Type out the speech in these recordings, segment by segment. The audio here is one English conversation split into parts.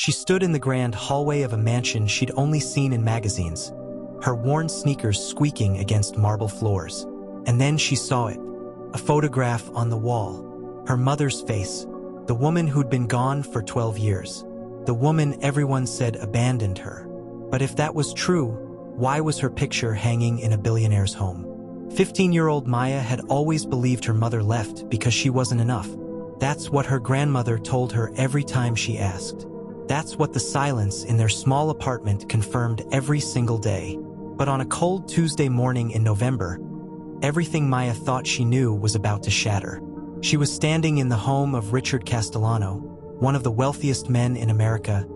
She stood in the grand hallway of a mansion she'd only seen in magazines, her worn sneakers squeaking against marble floors. And then she saw it, a photograph on the wall, her mother's face, the woman who'd been gone for 12 years, the woman everyone said abandoned her. But if that was true, why was her picture hanging in a billionaire's home? 15-year-old Maya had always believed her mother left because she wasn't enough. That's what her grandmother told her every time she asked. That's what the silence in their small apartment confirmed every single day. But on a cold Tuesday morning in November, everything Maya thought she knew was about to shatter. She was standing in the home of Richard Castellano, one of the wealthiest men in America,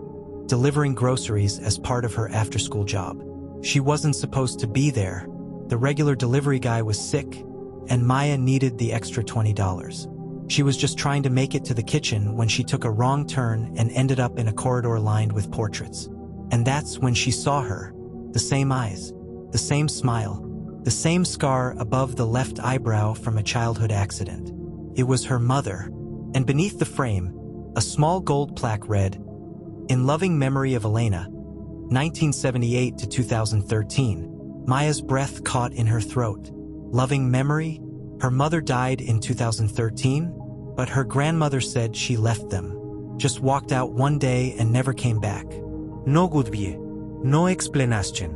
delivering groceries as part of her after-school job. She wasn't supposed to be there. The regular delivery guy was sick, and Maya needed the extra $20. She was just trying to make it to the kitchen when she took a wrong turn and ended up in a corridor lined with portraits. And that's when she saw her. The same eyes, the same smile, the same scar above the left eyebrow from a childhood accident. It was her mother, and beneath the frame, a small gold plaque read, "In loving memory of Elena, 1978 to 2013. Maya's breath caught in her throat. Loving memory? Her mother died in 2013, but her grandmother said she left them. Just walked out one day and never came back. No goodbye, no explanation.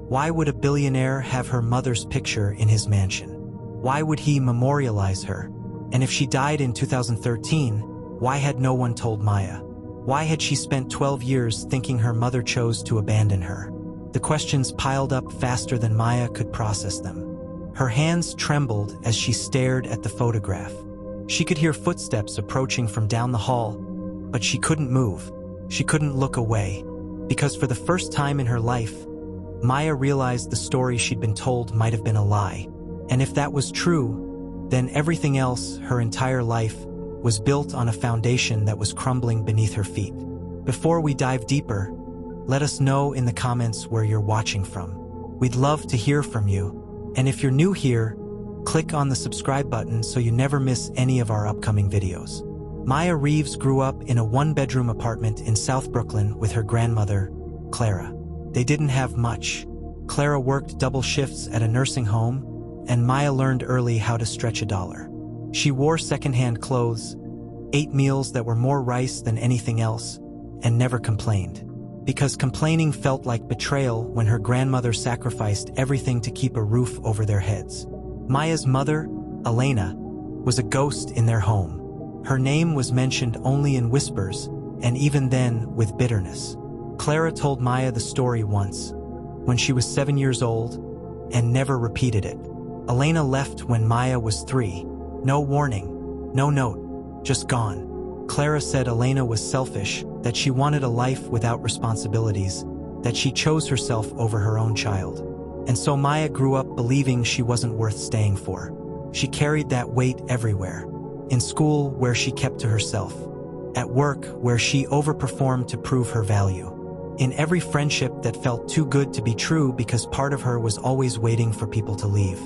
Why would a billionaire have her mother's picture in his mansion? Why would he memorialize her? And if she died in 2013, why had no one told Maya? Why had she spent 12 years thinking her mother chose to abandon her? The questions piled up faster than Maya could process them. Her hands trembled as she stared at the photograph. She could hear footsteps approaching from down the hall, but she couldn't move. She couldn't look away, because for the first time in her life, Maya realized the story she'd been told might have been a lie. And if that was true, then everything else, her entire life, was built on a foundation that was crumbling beneath her feet. Before we dive deeper, let us know in the comments where you're watching from. We'd love to hear from you. And if you're new here, click on the subscribe button so you never miss any of our upcoming videos. Maya Reeves grew up in a one-bedroom apartment in South Brooklyn with her grandmother, Clara. They didn't have much. Clara worked double shifts at a nursing home, and Maya learned early how to stretch a dollar. She wore secondhand clothes, ate meals that were more rice than anything else, and never complained. Because complaining felt like betrayal when her grandmother sacrificed everything to keep a roof over their heads. Maya's mother, Elena, was a ghost in their home. Her name was mentioned only in whispers, and even then with bitterness. Clara told Maya the story once, when she was 7 years old, and never repeated it. Elena left when Maya was 3. No warning, no note, just gone. Clara said Elena was selfish, that she wanted a life without responsibilities, that she chose herself over her own child. And so Maya grew up believing she wasn't worth staying for. She carried that weight everywhere. In school, where she kept to herself. At work, where she overperformed to prove her value. In every friendship that felt too good to be true because part of her was always waiting for people to leave.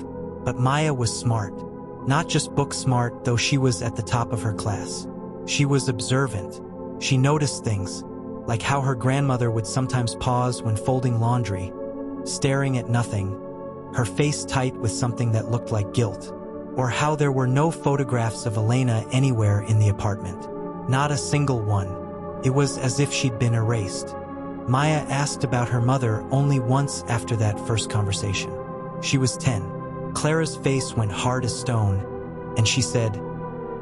But Maya was smart. Not just book smart, though she was at the top of her class. She was observant. She noticed things, like how her grandmother would sometimes pause when folding laundry, staring at nothing, her face tight with something that looked like guilt, or how there were no photographs of Elena anywhere in the apartment. Not a single one. It was as if she'd been erased. Maya asked about her mother only once after that first conversation. She was 10. Clara's face went hard as stone, and she said,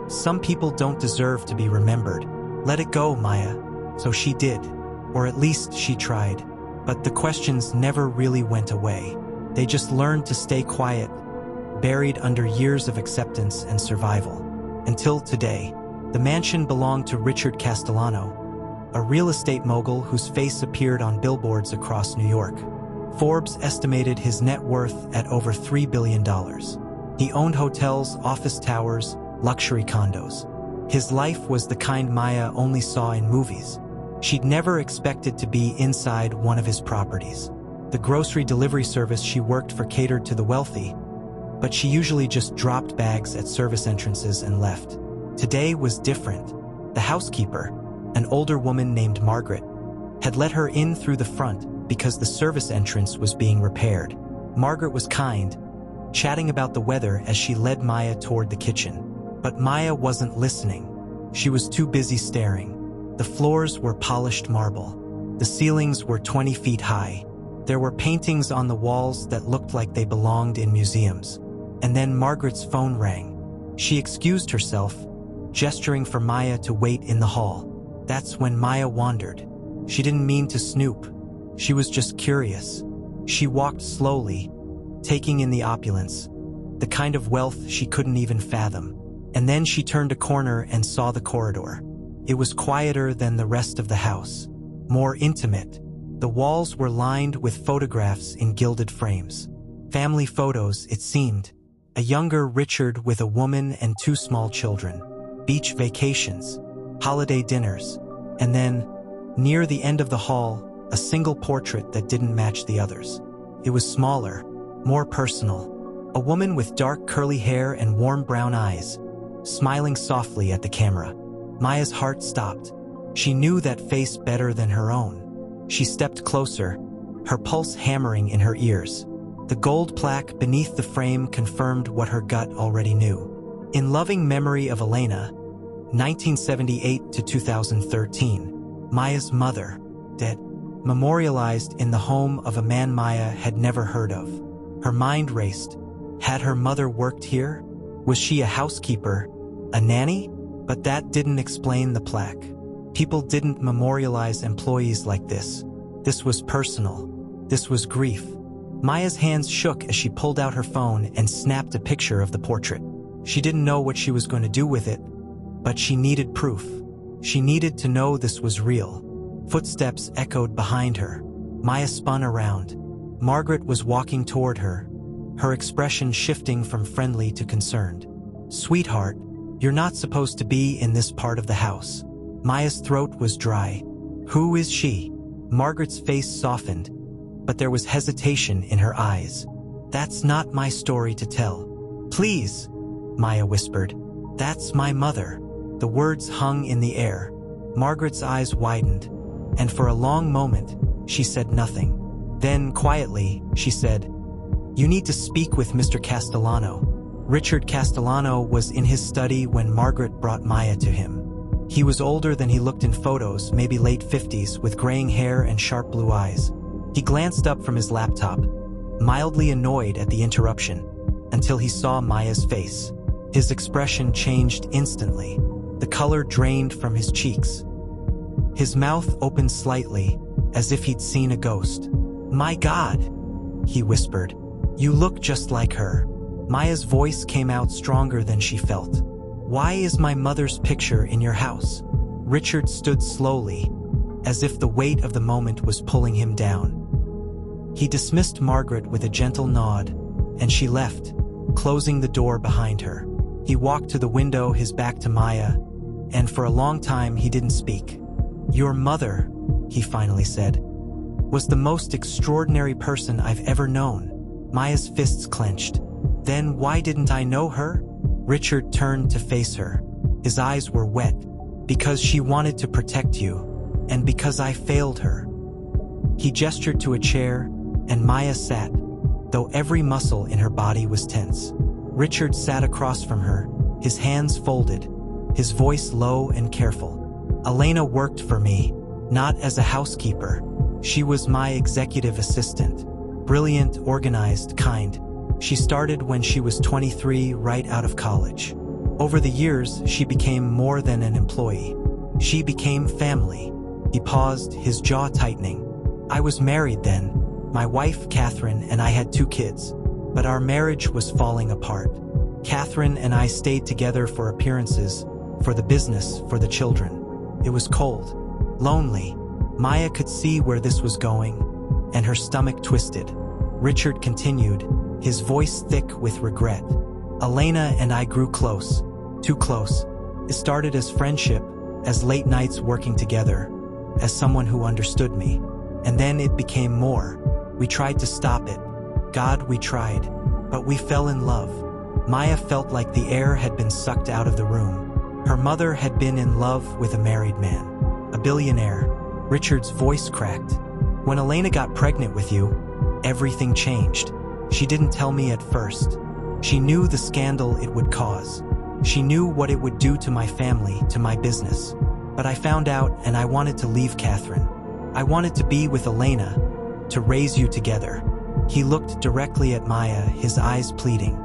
"Some people don't deserve to be remembered. Let it go, Maya." So she did, or at least she tried. But the questions never really went away. They just learned to stay quiet, buried under years of acceptance and survival. Until today, the mansion belonged to Richard Castellano, a real estate mogul whose face appeared on billboards across New York. Forbes estimated his net worth at over $3 billion. He owned hotels, office towers, luxury condos. His life was the kind Maya only saw in movies. She'd never expected to be inside one of his properties. The grocery delivery service she worked for catered to the wealthy, but she usually just dropped bags at service entrances and left. Today was different. The housekeeper, an older woman named Margaret, had let her in through the front because the service entrance was being repaired. Margaret was kind, chatting about the weather as she led Maya toward the kitchen. But Maya wasn't listening. She was too busy staring. The floors were polished marble. The ceilings were 20 feet high. There were paintings on the walls that looked like they belonged in museums. And then Margaret's phone rang. She excused herself, gesturing for Maya to wait in the hall. That's when Maya wandered. She didn't mean to snoop. She was just curious. She walked slowly, taking in the opulence, the kind of wealth she couldn't even fathom. And then she turned a corner and saw the corridor. It was quieter than the rest of the house, more intimate. The walls were lined with photographs in gilded frames. Family photos, it seemed. A younger Richard with a woman and 2 small children. Beach vacations, holiday dinners. And then, near the end of the hall, a single portrait that didn't match the others. It was smaller, more personal. A woman with dark curly hair and warm brown eyes, smiling softly at the camera. Maya's heart stopped. She knew that face better than her own. She stepped closer, her pulse hammering in her ears. The gold plaque beneath the frame confirmed what her gut already knew. In loving memory of Elena, 1978 to 2013, Maya's mother, dead, memorialized in the home of a man Maya had never heard of. Her mind raced. Had her mother worked here? Was she a housekeeper, a nanny? But that didn't explain the plaque. People didn't memorialize employees like this. This was personal. This was grief. Maya's hands shook as she pulled out her phone and snapped a picture of the portrait. She didn't know what she was going to do with it, but she needed proof. She needed to know this was real. Footsteps echoed behind her. Maya spun around. Margaret was walking toward her, her expression shifting from friendly to concerned. "Sweetheart, you're not supposed to be in this part of the house." Maya's throat was dry. "Who is she?" Margaret's face softened, but there was hesitation in her eyes. "That's not my story to tell." "Please," Maya whispered. "That's my mother." The words hung in the air. Margaret's eyes widened, and for a long moment, she said nothing. Then, quietly, she said, "You need to speak with Mr. Castellano." Richard Castellano was in his study when Margaret brought Maya to him. He was older than he looked in photos, maybe late 50s, with graying hair and sharp blue eyes. He glanced up from his laptop, mildly annoyed at the interruption, until he saw Maya's face. His expression changed instantly. The color drained from his cheeks. His mouth opened slightly, as if he'd seen a ghost. "My God," he whispered. "You look just like her." Maya's voice came out stronger than she felt. "Why is my mother's picture in your house?" Richard stood slowly, as if the weight of the moment was pulling him down. He dismissed Margaret with a gentle nod, and she left, closing the door behind her. He walked to the window, his back to Maya, and for a long time he didn't speak. "Your mother," he finally said, "was the most extraordinary person I've ever known." Maya's fists clenched. "Then why didn't I know her?" Richard turned to face her. His eyes were wet. "Because she wanted to protect you, and because I failed her." He gestured to a chair, and Maya sat, though every muscle in her body was tense. Richard sat across from her, his hands folded, his voice low and careful. "Elena worked for me, not as a housekeeper. She was my executive assistant. Brilliant, organized, kind. She started when she was 23, right out of college. Over the years, she became more than an employee. She became family." He paused, his jaw tightening. "I was married then. My wife, Catherine, and I had 2 kids. But our marriage was falling apart. Catherine and I stayed together for appearances, for the business, for the children. It was cold, lonely." Maya could see where this was going, and her stomach twisted. Richard continued, his voice thick with regret. "Elena and I grew close, too close. It started as friendship, as late nights working together, as someone who understood me. And then it became more. We tried to stop it. God, we tried. But we fell in love." Maya felt like the air had been sucked out of the room. Her mother had been in love with a married man, a billionaire, Richard's voice cracked. When Elena got pregnant with you, everything changed. She didn't tell me at first. She knew the scandal it would cause. She knew what it would do to my family, to my business. But I found out and I wanted to leave Catherine. I wanted to be with Elena, to raise you together. He looked directly at Maya, his eyes pleading.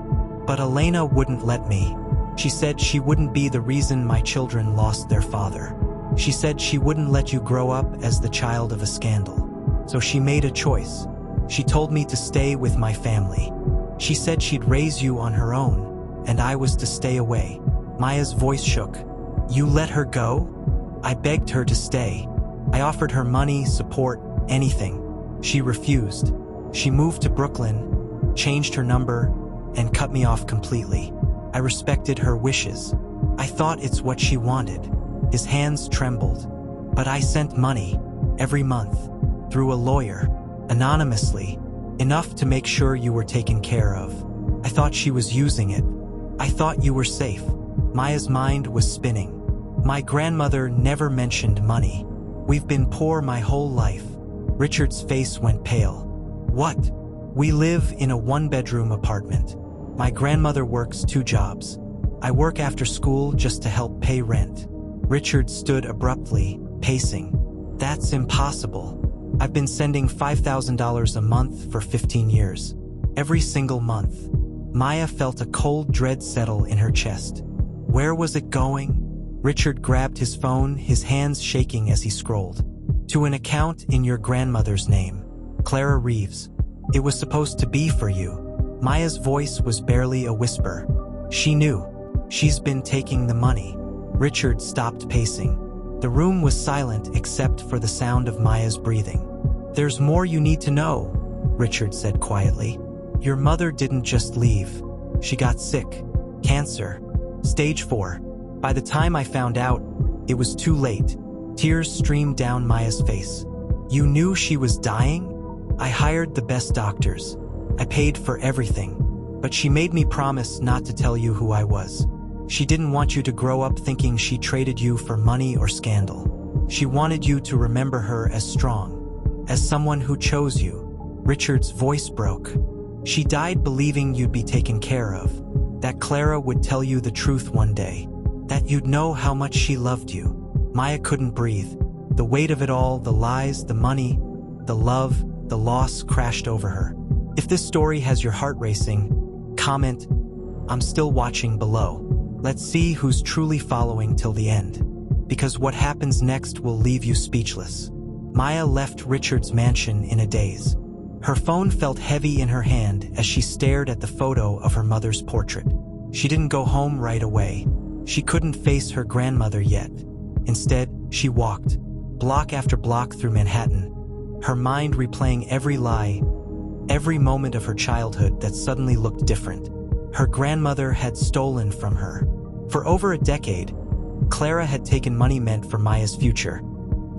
But Elena wouldn't let me. She said she wouldn't be the reason my children lost their father. She said she wouldn't let you grow up as the child of a scandal. So she made a choice. She told me to stay with my family. She said she'd raise you on her own, and I was to stay away. Maya's voice shook. You let her go? I begged her to stay. I offered her money, support, anything. She refused. She moved to Brooklyn, changed her number, and cut me off completely. I respected her wishes. I thought it's what she wanted. His hands trembled. But I sent money, every month, through a lawyer, anonymously, enough to make sure you were taken care of. I thought she was using it. I thought you were safe. Maya's mind was spinning. My grandmother never mentioned money. We've been poor my whole life. Richard's face went pale. What? We live in a one-bedroom apartment. My grandmother works 2 jobs. I work after school just to help pay rent. Richard stood abruptly, pacing. That's impossible. I've been sending $5,000 a month for 15 years. Every single month. Maya felt a cold dread settle in her chest. Where was it going? Richard grabbed his phone, his hands shaking as he scrolled. To an account in your grandmother's name, Clara Reeves. It was supposed to be for you. Maya's voice was barely a whisper. She knew. She's been taking the money. Richard stopped pacing. The room was silent except for the sound of Maya's breathing. There's more you need to know, Richard said quietly. Your mother didn't just leave. She got sick. Cancer. Stage 4. By the time I found out, it was too late. Tears streamed down Maya's face. You knew she was dying? I hired the best doctors. I paid for everything. But she made me promise not to tell you who I was. She didn't want you to grow up thinking she traded you for money or scandal. She wanted you to remember her as strong, as someone who chose you. Richard's voice broke. She died believing you'd be taken care of, that Clara would tell you the truth one day, that you'd know how much she loved you. Maya couldn't breathe. The weight of it all, the lies, the money, the love, the loss crashed over her. If this story has your heart racing, comment, I'm still watching below. Let's see who's truly following till the end. Because what happens next will leave you speechless. Maya left Richard's mansion in a daze. Her phone felt heavy in her hand as she stared at the photo of her mother's portrait. She didn't go home right away. She couldn't face her grandmother yet. Instead, she walked, block after block through Manhattan, her mind replaying every lie, every moment of her childhood that suddenly looked different. Her grandmother had stolen from her. For over a decade, Clara had taken money meant for Maya's future,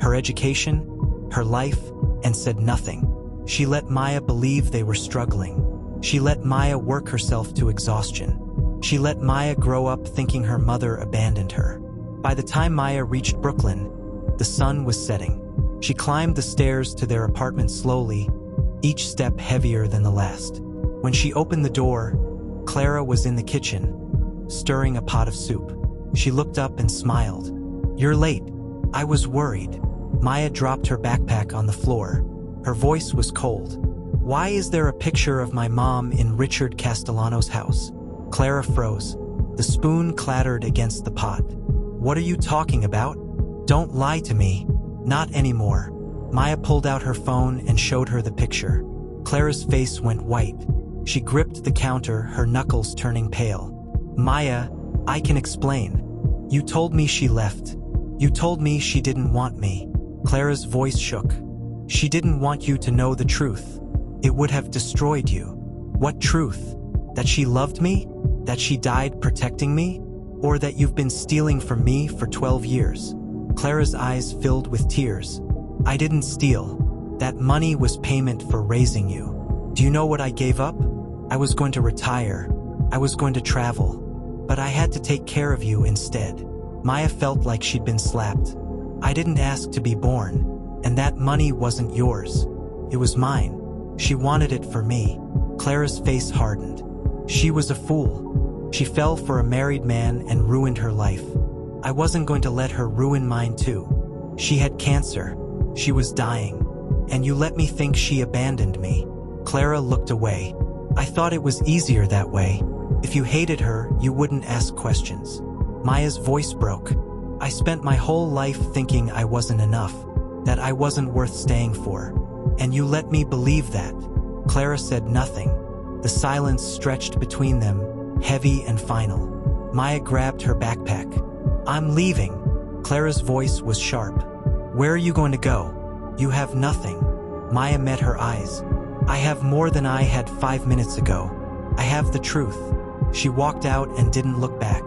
her education, her life, and said nothing. She let Maya believe they were struggling. She let Maya work herself to exhaustion. She let Maya grow up thinking her mother abandoned her. By the time Maya reached Brooklyn, the sun was setting. She climbed the stairs to their apartment slowly, each step heavier than the last. When she opened the door, Clara was in the kitchen, stirring a pot of soup. She looked up and smiled. You're late. I was worried. Maya dropped her backpack on the floor. Her voice was cold. Why is there a picture of my mom in Richard Castellano's house? Clara froze. The spoon clattered against the pot. What are you talking about? Don't lie to me. Not anymore. Maya pulled out her phone and showed her the picture. Clara's face went white. She gripped the counter, her knuckles turning pale. Maya, I can explain. You told me she left. You told me she didn't want me. Clara's voice shook. She didn't want you to know the truth. It would have destroyed you. What truth? That she loved me? That she died protecting me? Or that you've been stealing from me for 12 years? Clara's eyes filled with tears. I didn't steal. That money was payment for raising you. Do you know what I gave up? I was going to retire. I was going to travel. But I had to take care of you instead. Maya felt like she'd been slapped. I didn't ask to be born. And that money wasn't yours. It was mine. She wanted it for me. Clara's face hardened. She was a fool. She fell for a married man and ruined her life. I wasn't going to let her ruin mine too. She had cancer. She was dying. And you let me think she abandoned me. Clara looked away. I thought it was easier that way. If you hated her, you wouldn't ask questions. Maya's voice broke. I spent my whole life thinking I wasn't enough, that I wasn't worth staying for. And you let me believe that. Clara said nothing. The silence stretched between them, heavy and final. Maya grabbed her backpack. I'm leaving. Clara's voice was sharp. Where are you going to go? You have nothing. Maya met her eyes. I have more than I had 5 minutes ago. I have the truth. She walked out and didn't look back.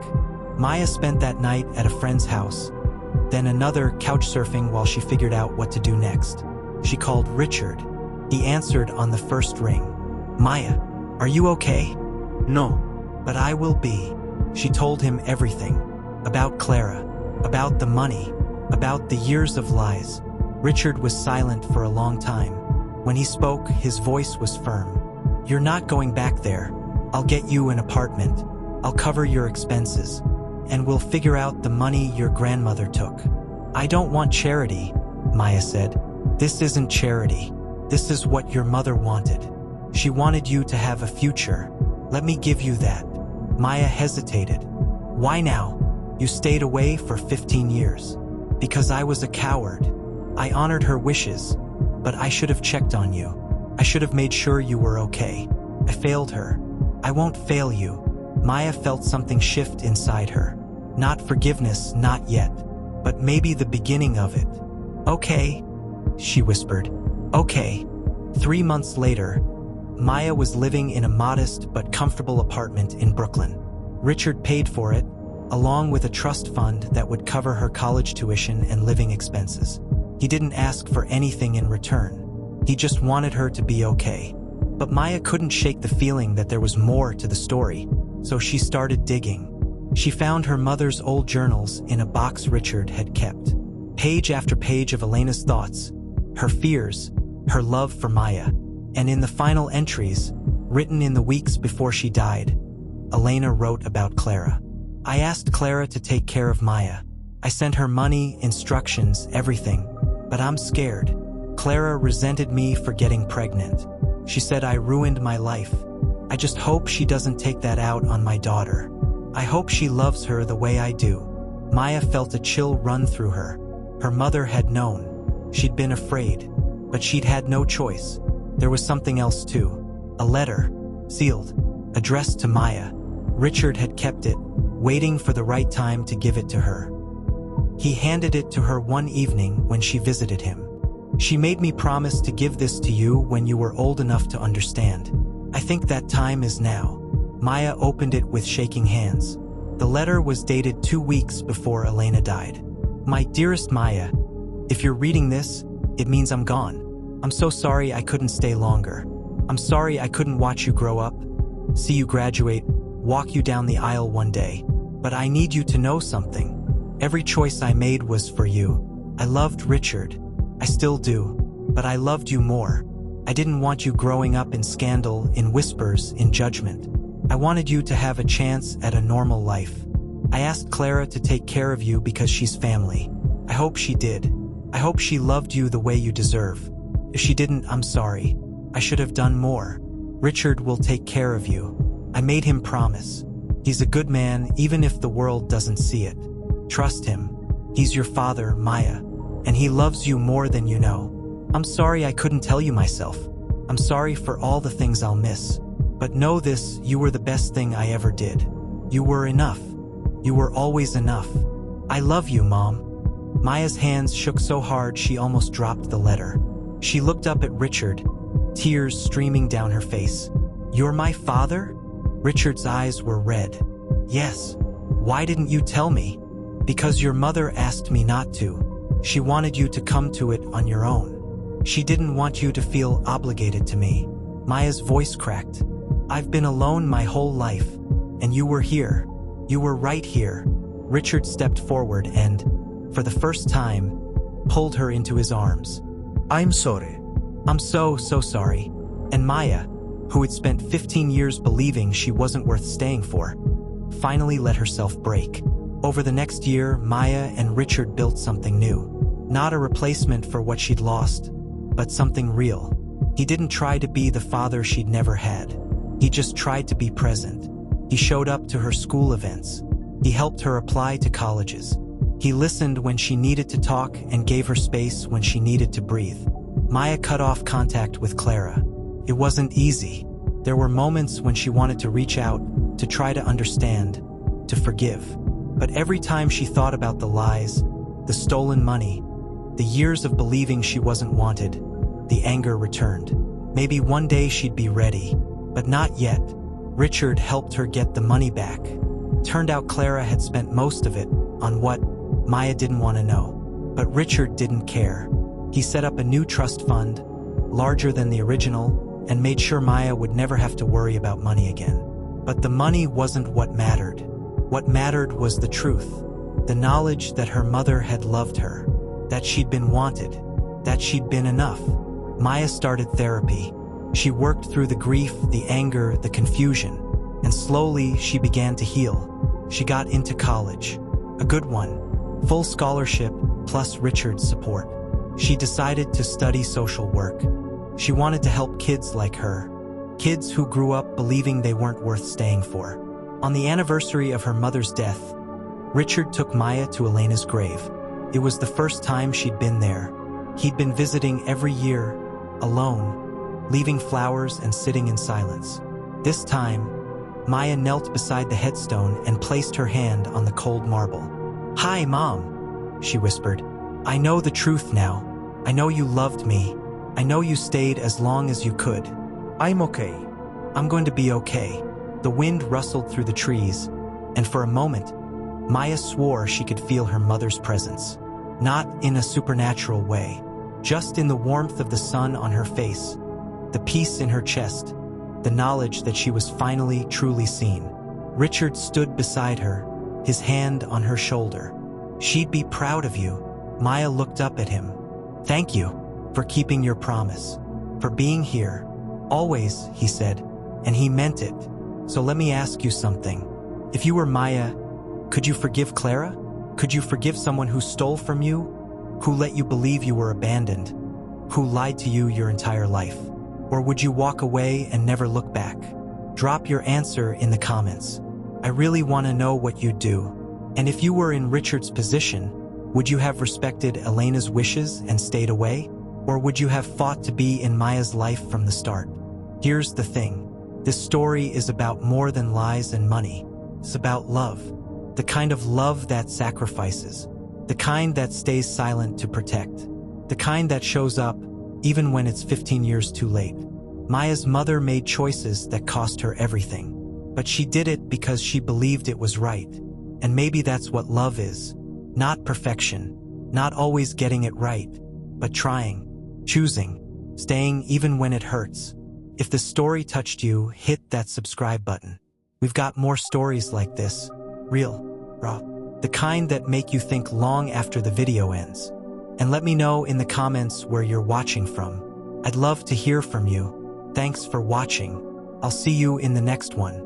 Maya spent that night at a friend's house, then another couch surfing while she figured out what to do next. She called Richard. He answered on the first ring. Maya, are you okay? No, but I will be. She told him everything. About Clara, about the money, about the years of lies. Richard was silent for a long time. When he spoke, his voice was firm. You're not going back there. I'll get you an apartment. I'll cover your expenses. And we'll figure out the money your grandmother took. I don't want charity, Maya said. This isn't charity. This is what your mother wanted. She wanted you to have a future. Let me give you that. Maya hesitated. Why now? You stayed away for 15 years. Because I was a coward. I honored her wishes, but I should have checked on you. I should have made sure you were okay. I failed her. I won't fail you. Maya felt something shift inside her. Not forgiveness, not yet, but maybe the beginning of it. Okay, she whispered. Okay. 3 months later, Maya was living in a modest but comfortable apartment in Brooklyn. Richard paid for it, along with a trust fund that would cover her college tuition and living expenses. He didn't ask for anything in return. He just wanted her to be okay. But Maya couldn't shake the feeling that there was more to the story, so she started digging. She found her mother's old journals in a box Richard had kept. Page after page of Elena's thoughts, her fears, her love for Maya. And in the final entries, written in the weeks before she died, Elena wrote about Clara. I asked Clara to take care of Maya. I sent her money, instructions, everything. But I'm scared. Clara resented me for getting pregnant. She said I ruined my life. I just hope she doesn't take that out on my daughter. I hope she loves her the way I do. Maya felt a chill run through her. Her mother had known. She'd been afraid, but she'd had no choice. There was something else too. A letter, sealed, addressed to Maya. Richard had kept it, waiting for the right time to give it to her. He handed it to her one evening when she visited him. She made me promise to give this to you when you were old enough to understand. I think that time is now. Maya opened it with shaking hands. The letter was dated 2 weeks before Elena died. My dearest Maya, if you're reading this, it means I'm gone. I'm so sorry I couldn't stay longer. I'm sorry I couldn't watch you grow up, see you graduate, walk you down the aisle one day. But I need you to know something. Every choice I made was for you. I loved Richard. I still do. But I loved you more. I didn't want you growing up in scandal, in whispers, in judgment. I wanted you to have a chance at a normal life. I asked Clara to take care of you because she's family. I hope she did. I hope she loved you the way you deserve. If she didn't, I'm sorry. I should have done more. Richard will take care of you. I made him promise. He's a good man even if the world doesn't see it. Trust him. He's your father, Maya, and he loves you more than you know. I'm sorry I couldn't tell you myself. I'm sorry for all the things I'll miss. But know this, you were the best thing I ever did. You were enough. You were always enough. I love you, Mom. Maya's hands shook so hard she almost dropped the letter. She looked up at Richard, tears streaming down her face. You're my father? Richard's eyes were red. Yes. Why didn't you tell me? Because your mother asked me not to. She wanted you to come to it on your own. She didn't want you to feel obligated to me. Maya's voice cracked. I've been alone my whole life, and you were here. You were right here. Richard stepped forward and, for the first time, pulled her into his arms. I'm sorry. I'm so sorry. And Maya, who had spent 15 years believing she wasn't worth staying for, finally let herself break. Over the next year, Maya and Richard built something new. Not a replacement for what she'd lost, but something real. He didn't try to be the father she'd never had. He just tried to be present. He showed up to her school events. He helped her apply to colleges. He listened when she needed to talk and gave her space when she needed to breathe. Maya cut off contact with Clara. It wasn't easy. There were moments when she wanted to reach out, to try to understand, to forgive. But every time she thought about the lies, the stolen money, the years of believing she wasn't wanted, the anger returned. Maybe one day she'd be ready, but not yet. Richard helped her get the money back. Turned out Clara had spent most of it on what Maya didn't want to know. But Richard didn't care. He set up a new trust fund, larger than the original, and made sure Maya would never have to worry about money again. But the money wasn't what mattered. What mattered was the truth, the knowledge that her mother had loved her, that she'd been wanted, that she'd been enough. Maya started therapy. She worked through the grief, the anger, the confusion, and slowly she began to heal. She got into college, a good one, full scholarship plus Richard's support. She decided to study social work. She wanted to help kids like her, kids who grew up believing they weren't worth staying for. On the anniversary of her mother's death, Richard took Maya to Elena's grave. It was the first time she'd been there. He'd been visiting every year, alone, leaving flowers and sitting in silence. This time, Maya knelt beside the headstone and placed her hand on the cold marble. "Hi, Mom," she whispered. "I know the truth now. I know you loved me. I know you stayed as long as you could. I'm okay. I'm going to be okay." The wind rustled through the trees, and for a moment, Maya swore she could feel her mother's presence. Not in a supernatural way, just in the warmth of the sun on her face, the peace in her chest, the knowledge that she was finally truly seen. Richard stood beside her, his hand on her shoulder. "She'd be proud of you." Maya looked up at him. "Thank you for keeping your promise, for being here. Always," he said, and he meant it. "So let me ask you something. If you were Maya, could you forgive Clara? Could you forgive someone who stole from you, who let you believe you were abandoned, who lied to you your entire life? Or would you walk away and never look back? Drop your answer in the comments. I really want to know what you'd do. And if you were in Richard's position, would you have respected Elena's wishes and stayed away? Or would you have fought to be in Maya's life from the start? Here's the thing. This story is about more than lies and money. It's about love. The kind of love that sacrifices. The kind that stays silent to protect. The kind that shows up even when it's 15 years too late. Maya's mother made choices that cost her everything. But she did it because she believed it was right. And maybe that's what love is. Not perfection. Not always getting it right. But trying. Choosing. Staying even when it hurts. If the story touched you, hit that subscribe button. We've got more stories like this. Real, raw, the kind that make you think long after the video ends. And let me know in the comments where you're watching from. I'd love to hear from you. Thanks for watching. I'll see you in the next one.